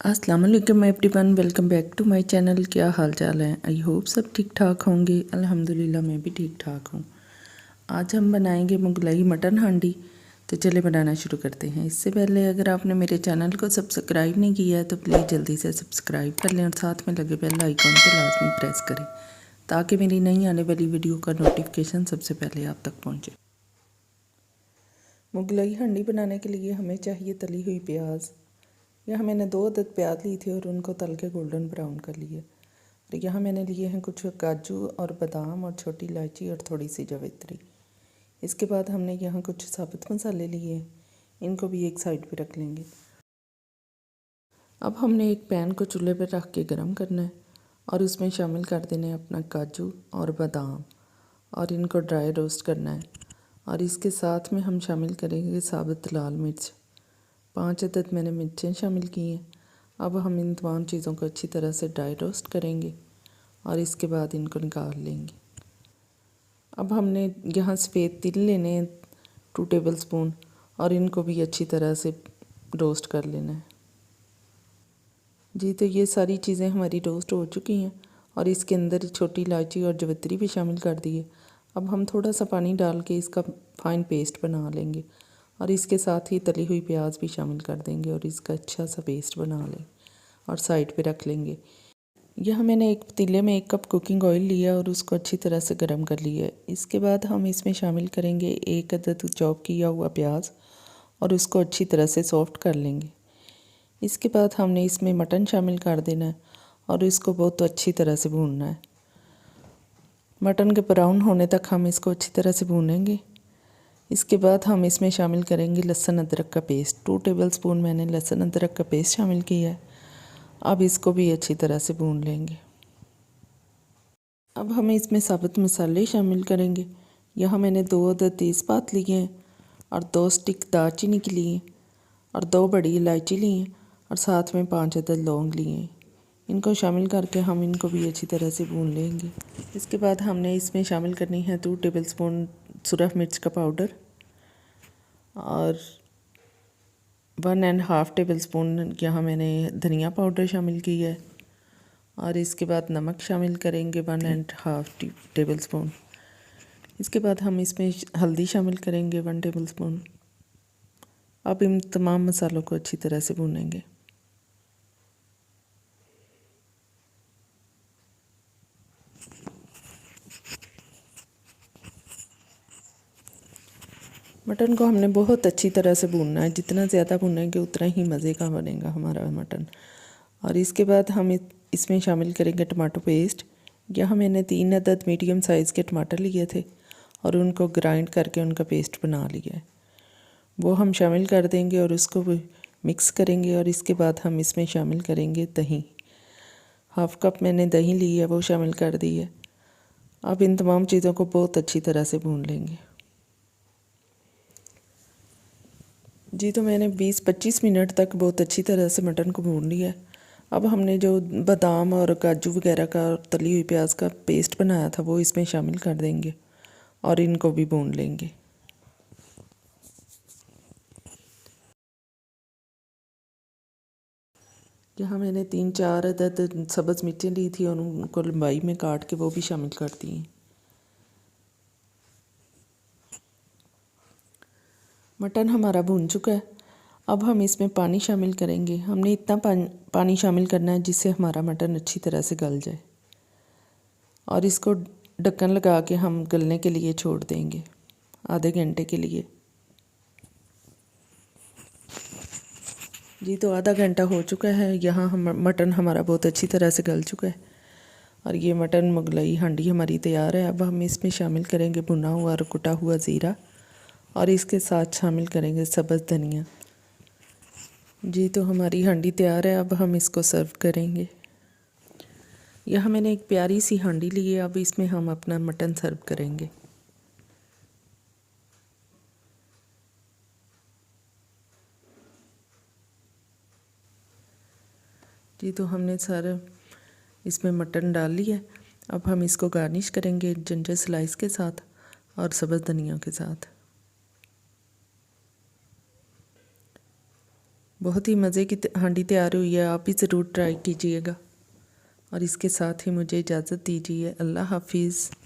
अस्सलाम वालेकुम everyone, welcome back to my channel. क्या हाल चाल है? आई होप सब ठीक ठाक होंगे। अल्हम्दुलिल्लाह मैं भी ठीक ठाक हूँ। आज हम बनाएंगे मुगलई मटन हांडी। तो चले बनाना शुरू करते हैं। इससे पहले अगर आपने मेरे चैनल को सब्सक्राइब नहीं किया है तो प्लीज़ जल्दी से सब्सक्राइब कर लें और साथ में लगे बेल आइकॉन पर लाजमी प्रेस करें ताकि मेरी नई आने वाली वीडियो का नोटिफिकेशन सबसे पहले आप तक पहुँचे। मुगलई हांडी बनाने के लिए हमें चाहिए तली हुई प्याज। यहाँ मैंने 2 अदद प्याज ली थी और उनको तल के गोल्डन ब्राउन कर लिए। और यहाँ मैंने लिए हैं कुछ काजू और बादाम और छोटी इलायची और थोड़ी सी जावित्री। इसके बाद हमने यहाँ कुछ साबुत मसाले लिए, इनको भी एक साइड पे रख लेंगे। अब हमने एक पैन को चूल्हे पर रख के गर्म करना है और उसमें शामिल कर देना है अपना काजू और बादाम और इनको ड्राई रोस्ट करना है। और इसके साथ में हम शामिल करेंगे साबुत लाल मिर्च। 5 अदद मैंने मिर्चें शामिल की हैं। अब हम इन तमाम चीज़ों को अच्छी तरह से ड्राई रोस्ट करेंगे और इसके बाद इनको निकाल लेंगे। अब हमने यहाँ सफ़ेद तिल लेने हैं 2 टेबल स्पून और इनको भी अच्छी तरह से रोस्ट कर लेना है। जी तो ये सारी चीज़ें हमारी रोस्ट हो चुकी हैं और इसके अंदर छोटी इलायची और जावित्री भी शामिल कर दी है। अब हम थोड़ा सा पानी डाल के इसका फाइन पेस्ट बना लेंगे और इसके साथ ही तली हुई प्याज भी शामिल कर देंगे और इसका अच्छा सा पेस्ट बना लें और साइड पे रख लेंगे। यहाँ मैंने एक पतीले में 1 कप कुकिंग ऑयल लिया और उसको अच्छी तरह से गर्म कर लिया है। इसके बाद हम इसमें शामिल करेंगे 1 अदद चॉप किया हुआ प्याज और उसको अच्छी तरह से सॉफ्ट कर लेंगे। इसके बाद हमने इसमें मटन शामिल कर देना है और इसको बहुत अच्छी तरह से भूनना है। मटन के ब्राउन होने तक हम इसको अच्छी तरह से भूनेंगे। इसके बाद हम इसमें शामिल करेंगे लहसुन अदरक का पेस्ट। 2 टेबल स्पून मैंने लहसुन अदरक का पेस्ट शामिल किया है। अब इसको भी अच्छी तरह से भून लेंगे। अब हम इसमें साबुत मसाले शामिल करेंगे। यहाँ मैंने 2 अदद तेज़पात लिए हैं और 2 स्टिक दालचीनी की लिए और 2 बड़ी इलायची ली हैं और साथ में 5 अदद लौंग लिए हैं। इनको शामिल करके हम इनको भी अच्छी तरह से भून लेंगे। इसके बाद हमने इसमें शामिल करनी है 2 टेबल स्पून सुरख मिर्च का पाउडर और 1.5 टेबल स्पून यहाँ मैंने धनिया पाउडर शामिल किया है और इसके बाद नमक शामिल करेंगे 1.5 टेबल स्पून। इसके बाद हम इसमें हल्दी शामिल करेंगे 1 टेबल स्पून। अब इन तमाम मसालों को अच्छी तरह से भूनेंगे। मटन को हमने बहुत अच्छी तरह से भूनना है। जितना ज़्यादा भूनेंगे उतना ही मज़े का बनेगा हमारा मटन। और इसके बाद हम इसमें शामिल करेंगे टमाटो पेस्ट। यहाँ मैंने 3 अदद मीडियम साइज़ के टमाटर लिए थे और उनको ग्राइंड करके उनका पेस्ट बना लिया है। वो हम शामिल कर देंगे और उसको भी मिक्स करेंगे। और इसके बाद हम इसमें शामिल करेंगे दही। 1/2 कप मैंने दही ली है, वो शामिल कर दी है। अब इन तमाम चीज़ों को बहुत अच्छी तरह से भून लेंगे। जी तो मैंने 20-25 मिनट तक बहुत अच्छी तरह से मटन को भून लिया है। अब हमने जो बादाम और काजू वगैरह का और तली हुई प्याज का पेस्ट बनाया था वो इसमें शामिल कर देंगे और इनको भी भून लेंगे। यहाँ मैंने 3-4 अदद सब्ज़ मिर्चें ली थी और उनको लंबाई में काट के वो भी शामिल कर दी हैं। मटन हमारा भून चुका है। अब हम इसमें पानी शामिल करेंगे। हमने इतना पानी शामिल करना है जिससे हमारा मटन अच्छी तरह से गल जाए और इसको ढक्कन लगा के हम गलने के लिए छोड़ देंगे आधे घंटे के लिए। जी तो आधा घंटा हो चुका है। यहाँ हम मटन हमारा बहुत अच्छी तरह से गल चुका है और ये मटन मुगलई हांडी हमारी तैयार है। अब हम इसमें शामिल करेंगे भुना हुआ और कुटा हुआ ज़ीरा और इसके साथ शामिल करेंगे सब्ज़ धनिया। जी तो हमारी हांडी तैयार है। अब हम इसको सर्व करेंगे। यहाँ मैंने एक प्यारी सी हांडी ली है। अब इसमें हम अपना मटन सर्व करेंगे। जी तो हमने सारा इसमें मटन डाल लिया। अब हम इसको गार्निश करेंगे जिंजर स्लाइस के साथ और सब्ज़ धनिया के साथ। बहुत ही मज़े की हांडी तैयार हुई है, आप भी ज़रूर ट्राई कीजिएगा। और इसके साथ ही मुझे इजाज़त दीजिए। अल्लाह हाफिज़।